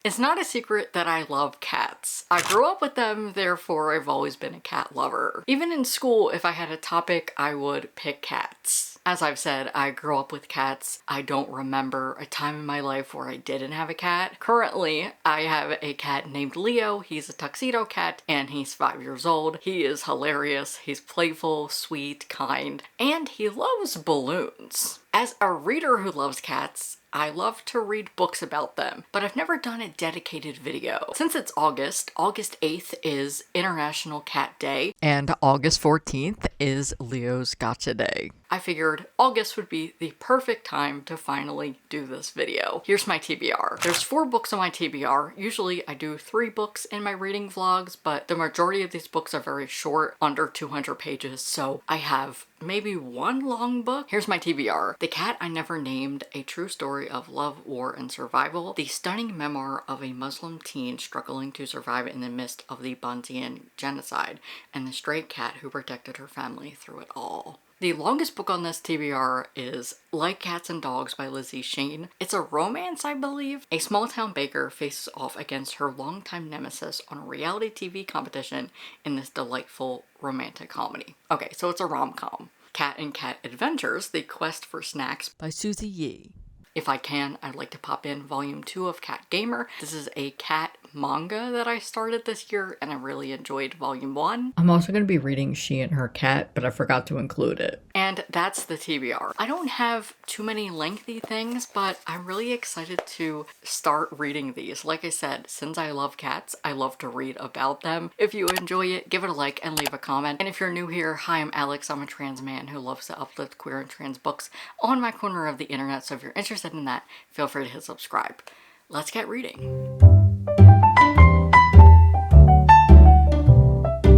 It's not a secret that I love cats. I grew up with them, therefore I've always been a cat lover. Even in school, if I had a topic, I would pick cats. As I've said, I grew up with cats. I don't remember a time in my life where I didn't have a cat. Currently, I have a cat named Leo. He's a tuxedo cat and he's 5 years old. He is hilarious. He's playful, sweet, kind, and he loves balloons. As a reader who loves cats, I love to read books about them, but I've never done a dedicated video. Since it's August 8th is International Cat Day, and August 14th is Leo's Gotcha Day. I figured August would be the perfect time to finally do this video. Here's my TBR. There's 4 books on my TBR. Usually I do 3 books in my reading vlogs, but the majority of these books are very short, under 200 pages, so I have maybe 1 long book. Here's my TBR. The Cat I Never Named, A True Story of Love, War, and Survival. The stunning memoir of a Muslim teen struggling to survive in the midst of the Bunzian genocide, and the stray cat who protected her family through it all. The longest book on this TBR is Like Cats and Dogs by Lizzie. It's a romance, I believe. A small-town baker faces off against her longtime nemesis on a reality TV competition in this delightful romantic comedy. Okay, so it's a rom-com. Cat and Cat Adventures, The Quest for Snacks by Susie Yee. If I can, I'd like to pop in volume 2 of Cat Gamer. This is a cat manga that I started this year and I really enjoyed volume 1. I'm also going to be reading She and Her Cat, but I forgot to include it. And that's the TBR. I don't have too many lengthy things, but I'm really excited to start reading these. Like I said, since I love cats, I love to read about them. If you enjoy it, give it a like and leave a comment. And if you're new here, hi, I'm Alex. I'm a trans man who loves to uplift queer and trans books on my corner of the internet, so if you're interested in that, feel free to hit subscribe. Let's get reading.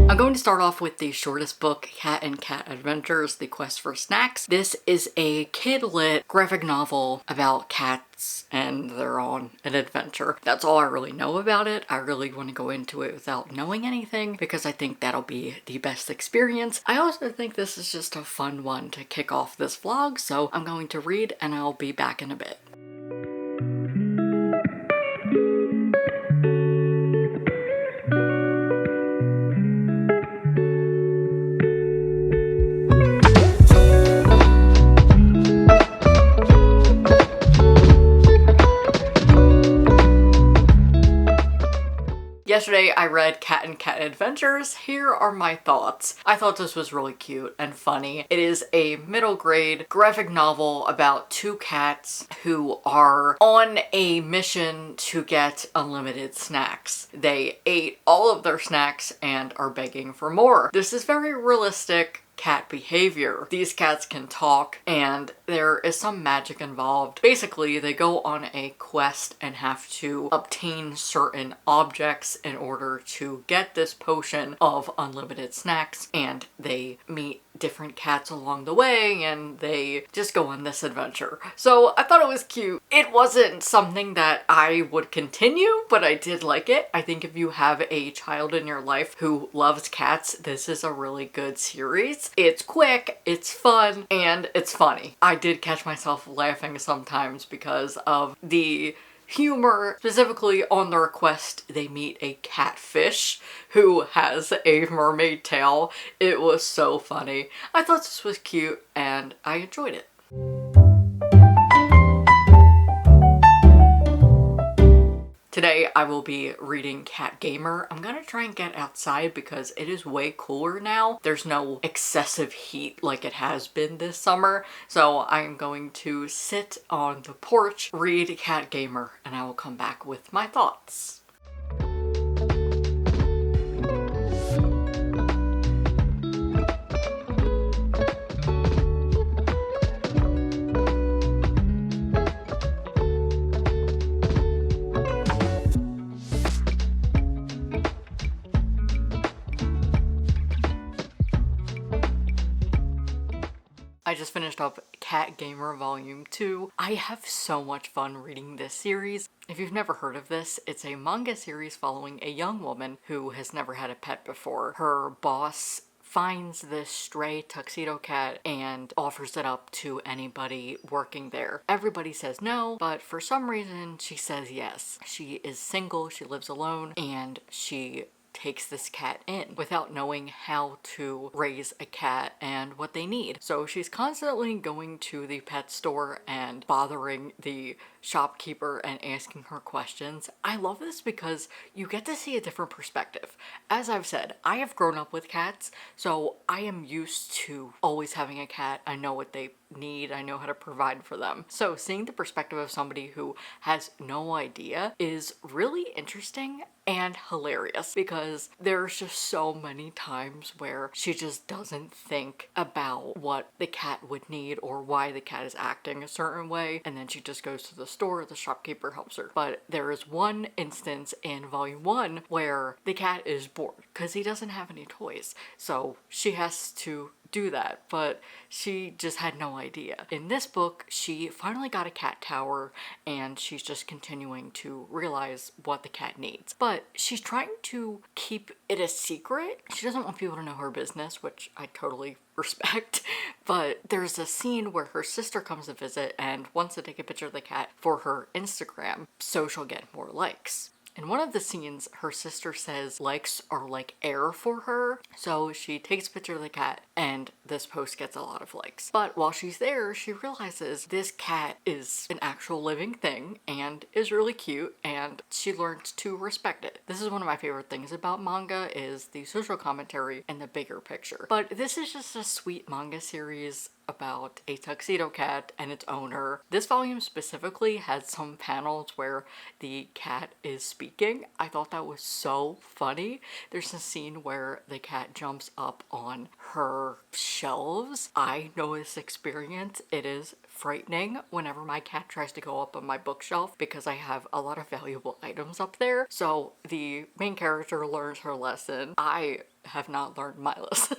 I'm going to start off with the shortest book, Cat and Cat Adventures, The Quest for Snacks. This is a kid-lit graphic novel about cats and they're on an adventure. That's all I really know about it. I really want to go into it without knowing anything because I think that'll be the best experience. I also think this is just a fun one to kick off this vlog, so I'm going to read and I'll be back in a bit. Yesterday I read Cat and Cat Adventures. Here are my thoughts. I thought this was really cute and funny. It is a middle grade graphic novel about 2 cats who are on a mission to get unlimited snacks. They ate all of their snacks and are begging for more. This is very realistic cat behavior. These cats can talk and there is some magic involved. Basically, they go on a quest and have to obtain certain objects in order to get this potion of unlimited snacks, and they meet different cats along the way and they just go on this adventure. So I thought it was cute. It wasn't something that I would continue, but I did like it. I think if you have a child in your life who loves cats, this is a really good series. It's quick, it's fun, and it's funny. I did catch myself laughing sometimes because of the humor. Specifically on their quest, they meet a catfish who has a mermaid tail. It was so funny. I thought this was cute and I enjoyed it. Today I will be reading Cat Gamer. I'm gonna try and get outside because it is way cooler now. There's no excessive heat like it has been this summer. So I'm going to sit on the porch, read Cat Gamer, and I will come back with my thoughts. I just finished up Cat Gamer Volume 2. I have so much fun reading this series. If you've never heard of this, it's a manga series following a young woman who has never had a pet before. Her boss finds this stray tuxedo cat and offers it up to anybody working there. Everybody says no, but for some reason she says yes. She is single, she lives alone, and she takes this cat in without knowing how to raise a cat and what they need. So she's constantly going to the pet store and bothering the shopkeeper and asking her questions. I love this because you get to see a different perspective. As I've said, I have grown up with cats, so I am used to always having a cat. I know what they need, I know how to provide for them. So seeing the perspective of somebody who has no idea is really interesting and hilarious, because there's just so many times where she just doesn't think about what the cat would need or why the cat is acting a certain way, and then she just goes to the store, the shopkeeper helps her. But there is one instance in volume 1 where the cat is bored because he doesn't have any toys, so she has to do that, but she just had no idea. In this book, she finally got a cat tower and she's just continuing to realize what the cat needs. But she's trying to keep it a secret. She doesn't want people to know her business, which I totally respect. But there's a scene where her sister comes to visit and wants to take a picture of the cat for her Instagram so she'll get more likes. In one of the scenes, her sister says likes are like air for her, so she takes a picture of the cat and this post gets a lot of likes. But while she's there, she realizes this cat is an actual living thing and is really cute, and she learns to respect it. This is one of my favorite things about manga, is the social commentary and the bigger picture. But this is just a sweet manga series about a tuxedo cat and its owner. This volume specifically had some panels where the cat is speaking. I thought that was so funny. There's a scene where the cat jumps up on her shelves. I know this experience. It is frightening whenever my cat tries to go up on my bookshelf because I have a lot of valuable items up there. So the main character learns her lesson. I have not learned my lesson.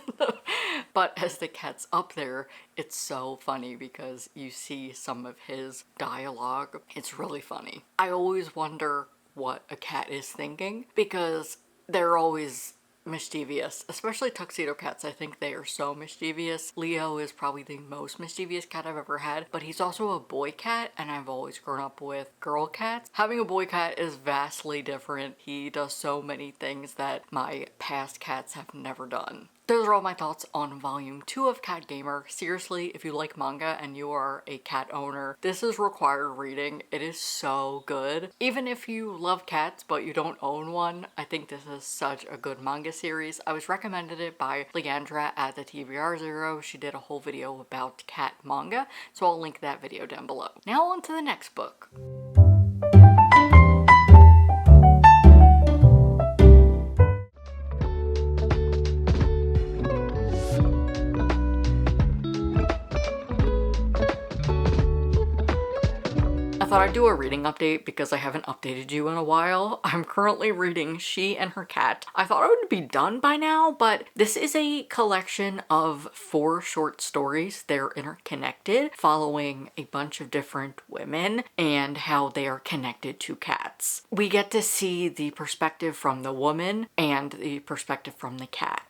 But as the cat's up there, it's so funny because you see some of his dialogue. It's really funny. I always wonder what a cat is thinking because they're always mischievous, especially tuxedo cats. I think they are so mischievous. Leo is probably the most mischievous cat I've ever had, but he's also a boy cat and I've always grown up with girl cats. Having a boy cat is vastly different. He does so many things that my past cats have never done. Those are all my thoughts on volume 2 of Cat Gamer. Seriously, if you like manga and you are a cat owner, this is required reading. It is so good. Even if you love cats but you don't own one, I think this is such a good manga series. I was recommended it by Leandra at the TBR0. She did a whole video about cat manga, so I'll link that video down below. Now on to the next book. I thought I'd do a reading update because I haven't updated you in a while. I'm currently reading She and Her Cat. I thought I would be done by now, but this is a collection of 4 short stories. They're interconnected, following a bunch of different women and how they are connected to cats. We get to see the perspective from the woman and the perspective from the cat.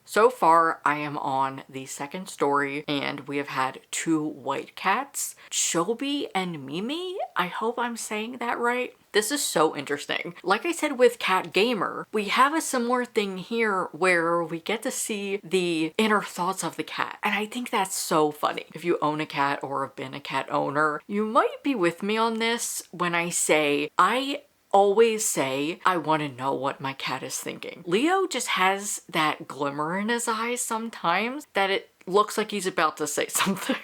So far, I am on the second story, and we have had 2 white cats, Shobi and Mimi. I hope I'm saying that right. This is so interesting. Like I said with Cat Gamer, we have a similar thing here where we get to see the inner thoughts of the cat. And I think that's so funny. If you own a cat or have been a cat owner, you might be with me on this when I say I always say I want to know what my cat is thinking. Leo just has that glimmer in his eyes sometimes that it looks like he's about to say something.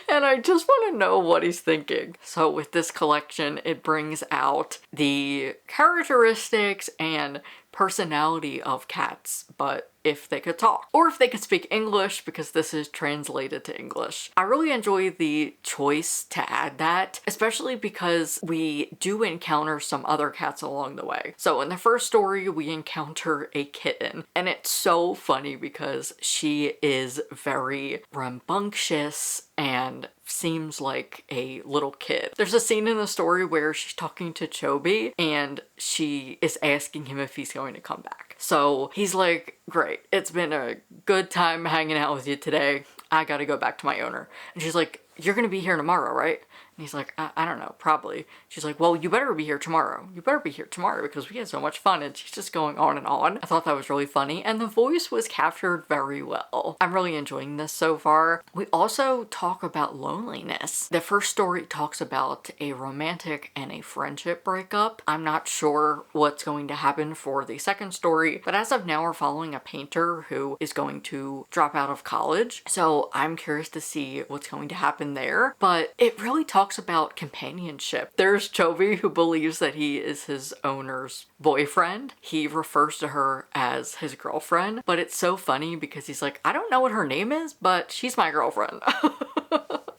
And I just want to know what he's thinking. So with this collection, it brings out the characteristics and personality of cats, but if they could talk, or if they could speak English, because this is translated to English. I really enjoy the choice to add that, especially because we do encounter some other cats along the way. So in the first story, we encounter a kitten, and it's so funny because she is very rambunctious and seems like a little kid. There's a scene in the story where she's talking to Chobi and she is asking him if he's going to come back. So he's like, great, it's been a good time hanging out with you today. I gotta go back to my owner. And she's like, you're gonna be here tomorrow, right? And he's like, I don't know, probably. She's like, well, you better be here tomorrow. You better be here tomorrow because we had so much fun. And she's just going on and on. I thought that was really funny. And the voice was captured very well. I'm really enjoying this so far. We also talk about loneliness. The first story talks about a romantic and a friendship breakup. I'm not sure what's going to happen for the second story, but as of now, we're following a painter who is going to drop out of college. So I'm curious to see what's going to happen there. But it really talks about companionship. There's Chobi, who believes that he is his owner's boyfriend. He refers to her as his girlfriend, but it's so funny because he's like, I don't know what her name is, but she's my girlfriend.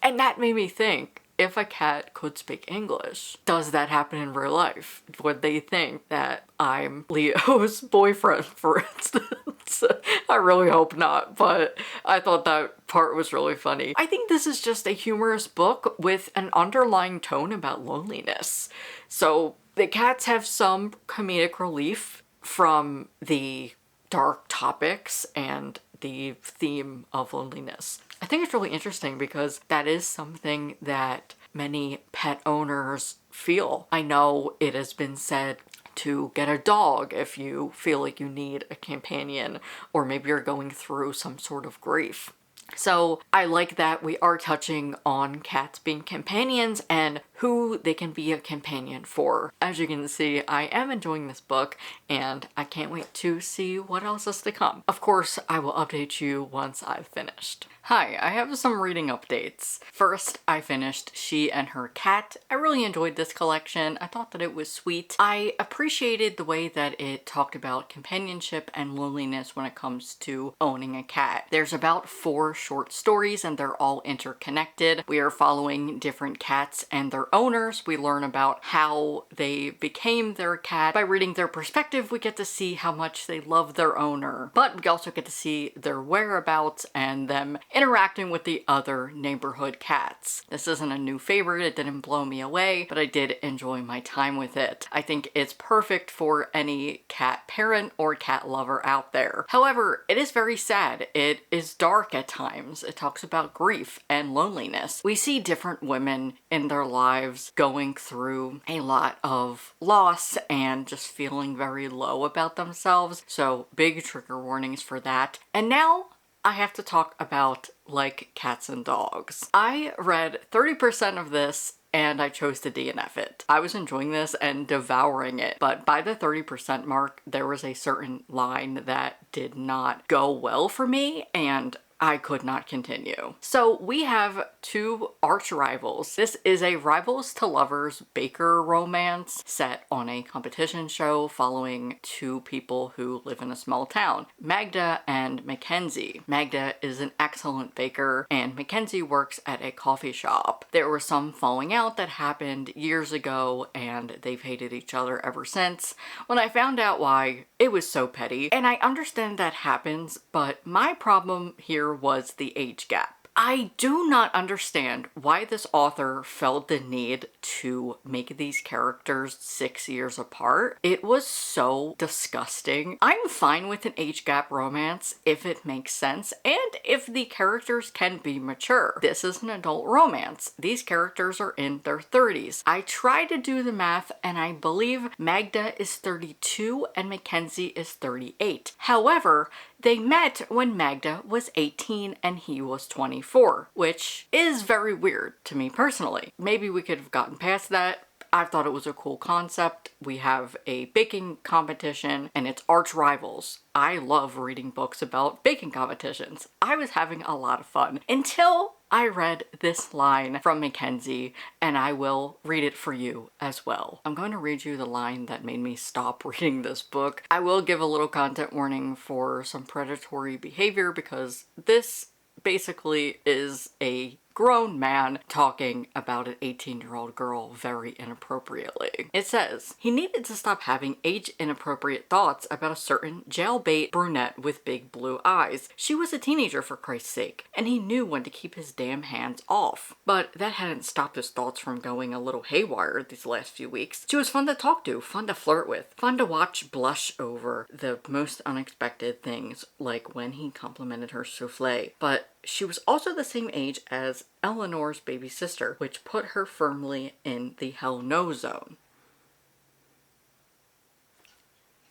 And that made me think, if a cat could speak English, does that happen in real life? Would they think that I'm Leo's boyfriend, for instance? I really hope not, but I thought that part was really funny. I think this is just a humorous book with an underlying tone about loneliness. So the cats have some comedic relief from the dark topics and the theme of loneliness. I think it's really interesting because that is something that many pet owners feel. I know it has been said to get a dog if you feel like you need a companion, or maybe you're going through some sort of grief. So I like that we are touching on cats being companions and who they can be a companion for. As you can see, I am enjoying this book and I can't wait to see what else is to come. Of course, I will update you once I've finished. Hi, I have some reading updates. First, I finished She and Her Cat. I really enjoyed this collection. I thought that it was sweet. I appreciated the way that it talked about companionship and loneliness when it comes to owning a cat. There's about 4 short stories and they're all interconnected. We are following different cats and their owners. We learn about how they became their cat. By reading their perspective, we get to see how much they love their owner, but we also get to see their whereabouts and them interacting with the other neighborhood cats. This isn't a new favorite, it didn't blow me away, but I did enjoy my time with it. I think it's perfect for any cat parent or cat lover out there. However, it is very sad. It is dark at times. It talks about grief and loneliness. We see different women in their lives going through a lot of loss and just feeling very low about themselves, so big trigger warnings for that. And now I have to talk about Like Cats and Dogs. I read 30% of this and I chose to DNF it. I was enjoying this and devouring it, but by the 30% mark, there was a certain line that did not go well for me and I could not continue. So we have 2 arch rivals. This is a rivals to lovers baker romance set on a competition show following 2 people who live in a small town, Magda and Mackenzie. Magda is an excellent baker and Mackenzie works at a coffee shop. There was some falling out that happened years ago and they've hated each other ever since. When I found out why, it was so petty. And I understand that happens, but my problem here was the age gap. I do not understand why this author felt the need to make these characters 6 years apart. It was so disgusting. I'm fine with an age gap romance if it makes sense and if the characters can be mature. This is an adult romance. These characters are in their 30s. I tried to do the math and I believe Magda is 32 and Mackenzie is 38. However, they met when Magda was 18 and he was 24, which is very weird to me personally. Maybe we could have gotten past that. I thought it was a cool concept. We have a baking competition and it's arch rivals. I love reading books about baking competitions. I was having a lot of fun until I read this line from Mackenzie, and I will read it for you as well. I'm going to read you the line that made me stop reading this book. I will give a little content warning for some predatory behavior because this basically is a grown man talking about an 18-year-old girl very inappropriately. It says, he needed to stop having age-inappropriate thoughts about a certain jailbait brunette with big blue eyes. She was a teenager, for Christ's sake, and he knew when to keep his damn hands off. But that hadn't stopped his thoughts from going a little haywire these last few weeks. She was fun to talk to, fun to flirt with, fun to watch blush over the most unexpected things, like when he complimented her souffle. But she was also the same age as Eleanor's baby sister, which put her firmly in the hell no zone.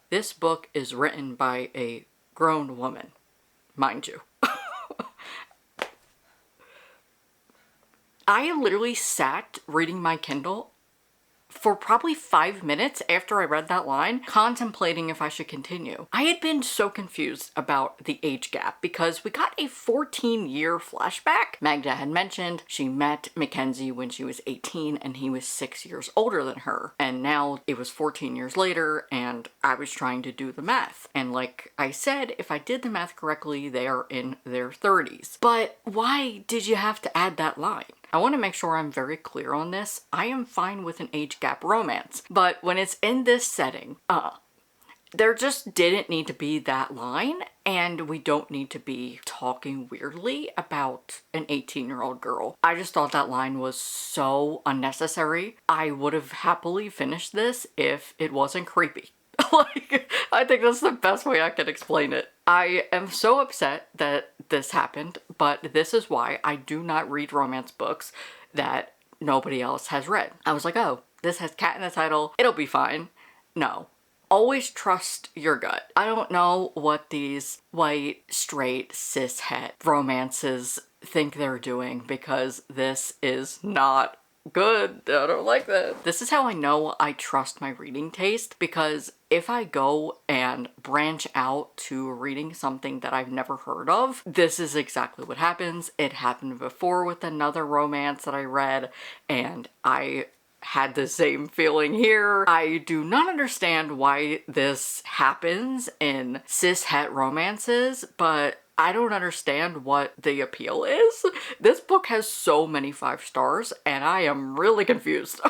This book is written by a grown woman, mind you. I literally sat reading my Kindle for probably 5 minutes after I read that line, contemplating if I should continue. I had been so confused about the age gap because we got a 14-year flashback. Magda had mentioned she met Mackenzie when she was 18 and he was 6 years older than her. And now it was 14 years later and I was trying to do the math. And like I said, if I did the math correctly, they are in their 30s. But why did you have to add that line? I want to make sure I'm very clear on this. I am fine with an age gap romance, but when it's in this setting, there just didn't need to be that line, and we don't need to be talking weirdly about an 18-year-old girl. I just thought that line was so unnecessary. I would have happily finished this if it wasn't creepy. Like, I think that's the best way I can explain it. I am so upset that this happened, but this is why I do not read romance books that nobody else has read. I was like, oh, this has cat in the title, it'll be fine. No. Always trust your gut. I don't know what these white, straight, cis-het romances think they're doing because this is not good. I don't like that. This is how I know I trust my reading taste, because if I go and branch out to reading something that I've never heard of, this is exactly what happens. It happened before with another romance that I read, and I had the same feeling here. I do not understand why this happens in cis-het romances, but I don't understand what the appeal is. This book has so many 5 stars and I am really confused.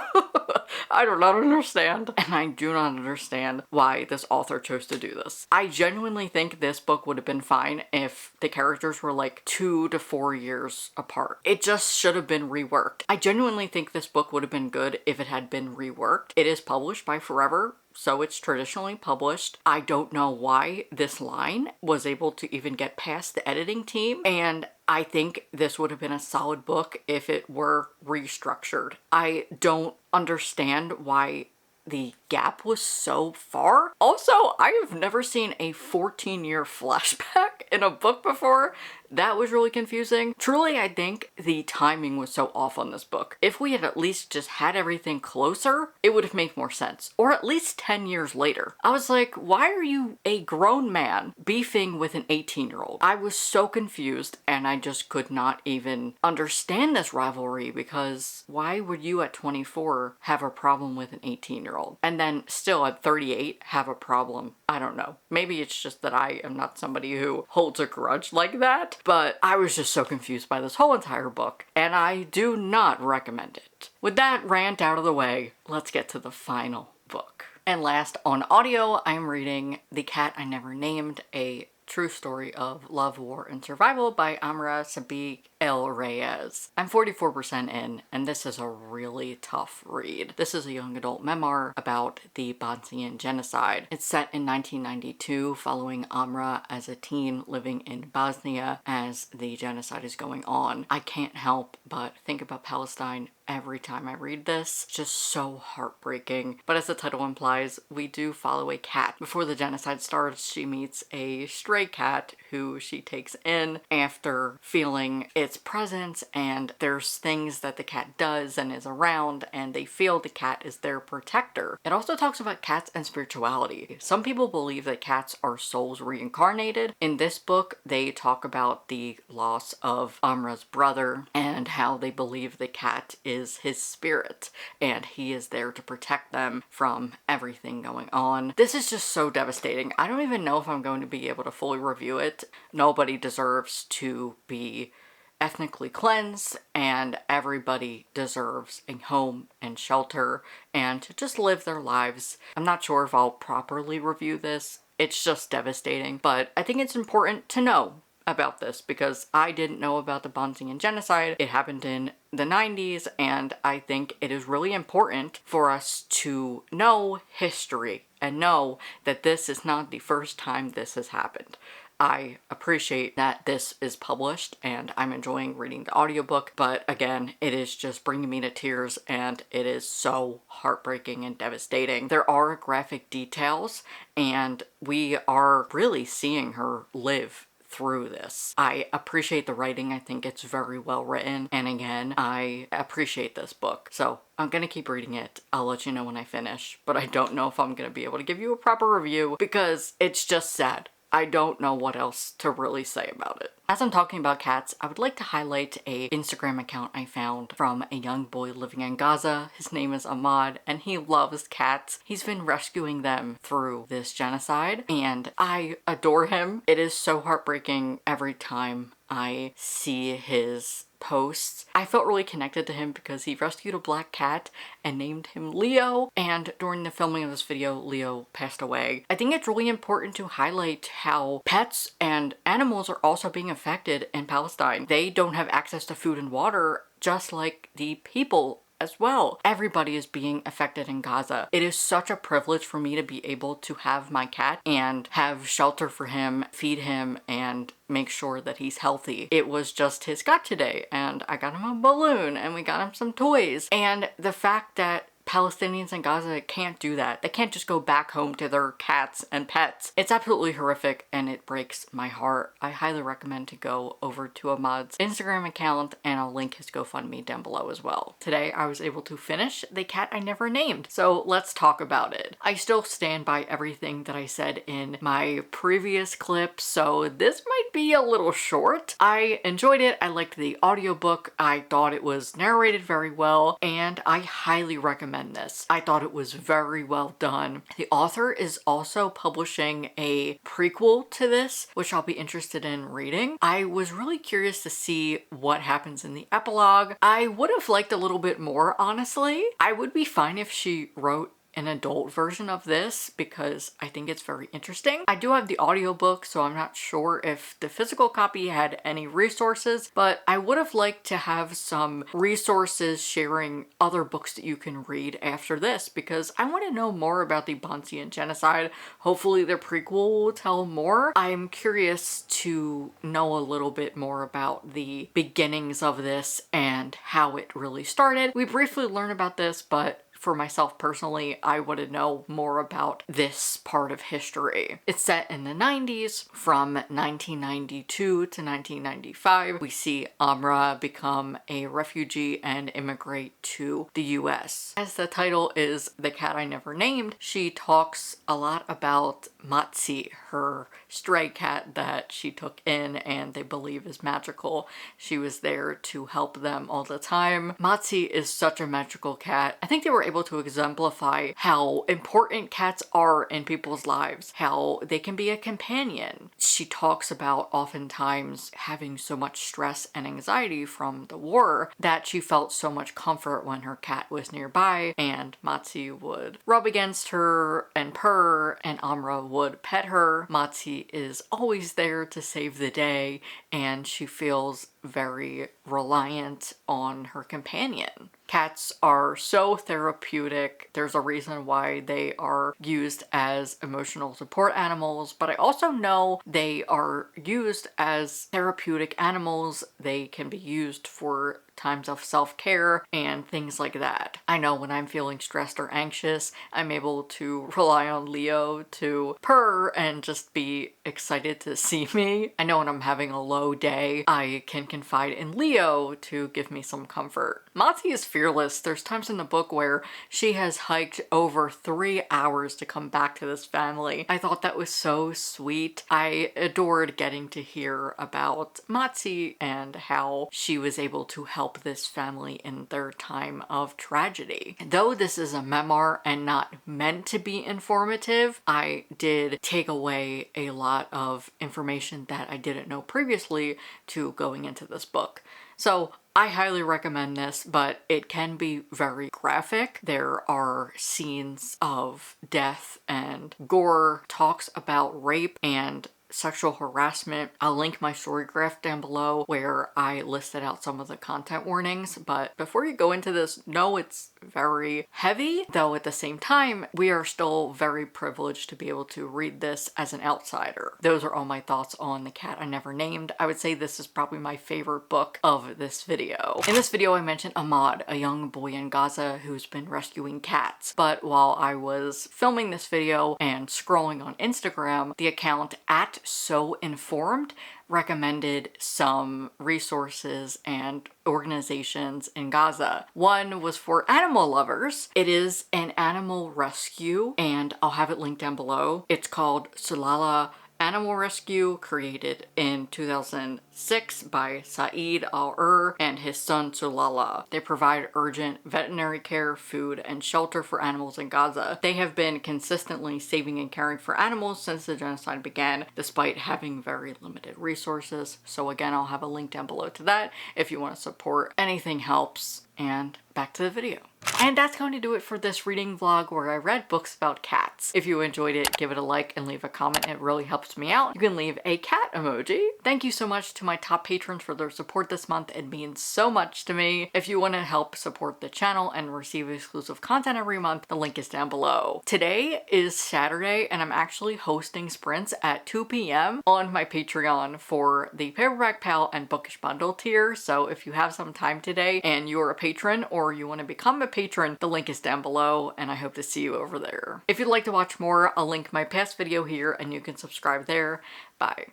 I do not understand, and I do not understand why this author chose to do this. I genuinely think this book would have been fine if the characters were like 2 to 4 years apart. It just should have been reworked. I genuinely think this book would have been good if it had been reworked. It is published by Forever, so it's traditionally published. I don't know why this line was able to even get past the editing team, and I think this would have been a solid book if it were restructured. I don't understand why the gap was so far. Also, I have never seen a 14-year flashback in a book before. That was really confusing. Truly, I think the timing was so off on this book. If we had at least just had everything closer, it would have made more sense. Or at least 10 years later. I was like, why are you a grown man beefing with an 18-year-old? I was so confused and I just could not even understand this rivalry, because why would you at 24 have a problem with an 18-year-old? And then still at 38 have a problem? I don't know. Maybe it's just that I am not somebody who holds a grudge like that. But I was just so confused by this whole entire book, and I do not recommend it. With that rant out of the way, let's get to the final book. And last on audio, I'm reading The Cat I Never Named, a true story of love, war, and survival by Amra, Sabic-El-Rayess. I'm 44% in, and this is a really tough read. This is a young adult memoir about the Bosnian genocide. It's set in 1992, following Amra as a teen living in Bosnia as the genocide is going on. I can't help but think about Palestine every time I read this. It's just so heartbreaking. But as the title implies, we do follow a cat. Before the genocide starts, she meets a stray cat who she takes in after feeling its presence, and there's things that the cat does and is around, and they feel the cat is their protector. It also talks about cats and spirituality. Some people believe that cats are souls reincarnated. In this book, they talk about the loss of Amra's brother and how they believe the cat is his spirit and he is there to protect them from everything going on. This is just so devastating. I don't even know if I'm going to be able to fully review it. Nobody deserves to be ethnically cleansed and everybody deserves a home and shelter and to just live their lives. I'm not sure if I'll properly review this. It's just devastating, but I think it's important to know about this because I didn't know about the Bosnian genocide. It happened in the 90s, and I think it is really important for us to know history and know that this is not the first time this has happened. I appreciate that this is published and I'm enjoying reading the audiobook, but again, it is just bringing me to tears and it is so heartbreaking and devastating. There are graphic details and we are really seeing her live through this. I appreciate the writing. I think it's very well written. And again, I appreciate this book. So I'm gonna keep reading it. I'll let you know when I finish, but I don't know if I'm gonna be able to give you a proper review because it's just sad. I don't know what else to really say about it. As I'm talking about cats, I would like to highlight a Instagram account I found from a young boy living in Gaza. His name is Ahmed and he loves cats. He's been rescuing them through this genocide and I adore him. It is so heartbreaking every time I see his posts. I felt really connected to him because he rescued a black cat and named him Leo, and during the filming of this video, Leo passed away. I think it's really important to highlight how pets and animals are also being affected in Palestine. They don't have access to food and water just like the people as well. Everybody is being affected in Gaza. It is such a privilege for me to be able to have my cat and have shelter for him, feed him, and make sure that he's healthy. It was just his gut today and I got him a balloon and we got him some toys. And the fact that Palestinians in Gaza can't do that. They can't just go back home to their cats and pets. It's absolutely horrific and it breaks my heart. I highly recommend to go over to Ahmad's Instagram account and I'll link his GoFundMe down below as well. Today I was able to finish The Cat I Never Named, so let's talk about it. I still stand by everything that I said in my previous clip, so this might be a little short. I enjoyed it. I liked the audiobook. I thought it was narrated very well and I highly recommend this. I thought it was very well done. The author is also publishing a prequel to this, which I'll be interested in reading. I was really curious to see what happens in the epilogue. I would have liked a little bit more, honestly. I would be fine if she wrote an adult version of this because I think it's very interesting. I do have the audiobook, so I'm not sure if the physical copy had any resources, but I would have liked to have some resources sharing other books that you can read after this because I want to know more about the Bosnian genocide. Hopefully the prequel will tell more. I'm curious to know a little bit more about the beginnings of this and how it really started. We briefly learn about this, but for myself personally, I want to know more about this part of history. It's set in the 90s, from 1992 to 1995. We see Amra become a refugee and immigrate to the US. As the title is The Cat I Never Named, she talks a lot about Matsi, her stray cat that she took in and they believe is magical. She was there to help them all the time. Matsi is such a magical cat. I think they were able to exemplify how important cats are in people's lives, how they can be a companion. She talks about oftentimes having so much stress and anxiety from the war that she felt so much comfort when her cat was nearby, and Matsi would rub against her and purr, and Amra would pet her. Matsi is always there to save the day, and she feels very reliant on her companion. Cats are so therapeutic. There's a reason why they are used as emotional support animals, but I also know they are used as therapeutic animals. They can be used for times of self-care and things like that. I know when I'm feeling stressed or anxious, I'm able to rely on Leo to purr and just be excited to see me. I know when I'm having a low day, I can confide in Leo to give me some comfort. Matsi is fearless. There's times in the book where she has hiked over 3 hours to come back to this family. I thought that was so sweet. I adored getting to hear about Matsi and how she was able to help help this family in their time of tragedy. Though this is a memoir and not meant to be informative, I did take away a lot of information that I didn't know previously to going into this book. So I highly recommend this, but it can be very graphic. There are scenes of death and gore, talks about rape and sexual harassment. I'll link my story graph down below where I listed out some of the content warnings, but before you go into this, know it's very heavy, though at the same time, we are still very privileged to be able to read this as an outsider. Those are all my thoughts on The Cat I Never Named. I would say this is probably my favorite book of this video. In this video, I mentioned Ahmed, a young boy in Gaza who's been rescuing cats. But while I was filming this video and scrolling on Instagram, the account @SoInformed recommended some resources and organizations in Gaza. One was for animal lovers. It is an animal rescue, and I'll have it linked down below. It's called Sulala Animal Rescue, created in 2006 by Said-El-Rayess and his son Sulala. They provide urgent veterinary care, food, and shelter for animals in Gaza. They have been consistently saving and caring for animals since the genocide began, despite having very limited resources. So again, I'll have a link down below to that if you want to support. Anything helps. And back to the video. And that's going to do it for this reading vlog where I read books about cats. If you enjoyed it, give it a like and leave a comment. It really helps me out. You can leave a cat emoji. Thank you so much to my top patrons for their support this month. It means so much to me. If you want to help support the channel and receive exclusive content every month, the link is down below. Today is Saturday and I'm actually hosting sprints at 2 p.m. on my Patreon for the Paperback Pal and Bookish bundle tier. So if you have some time today and you're a patron or you want to become a patron, the link is down below and I hope to see you over there. If you'd like to watch more, I'll link my past video here and you can subscribe there. Bye.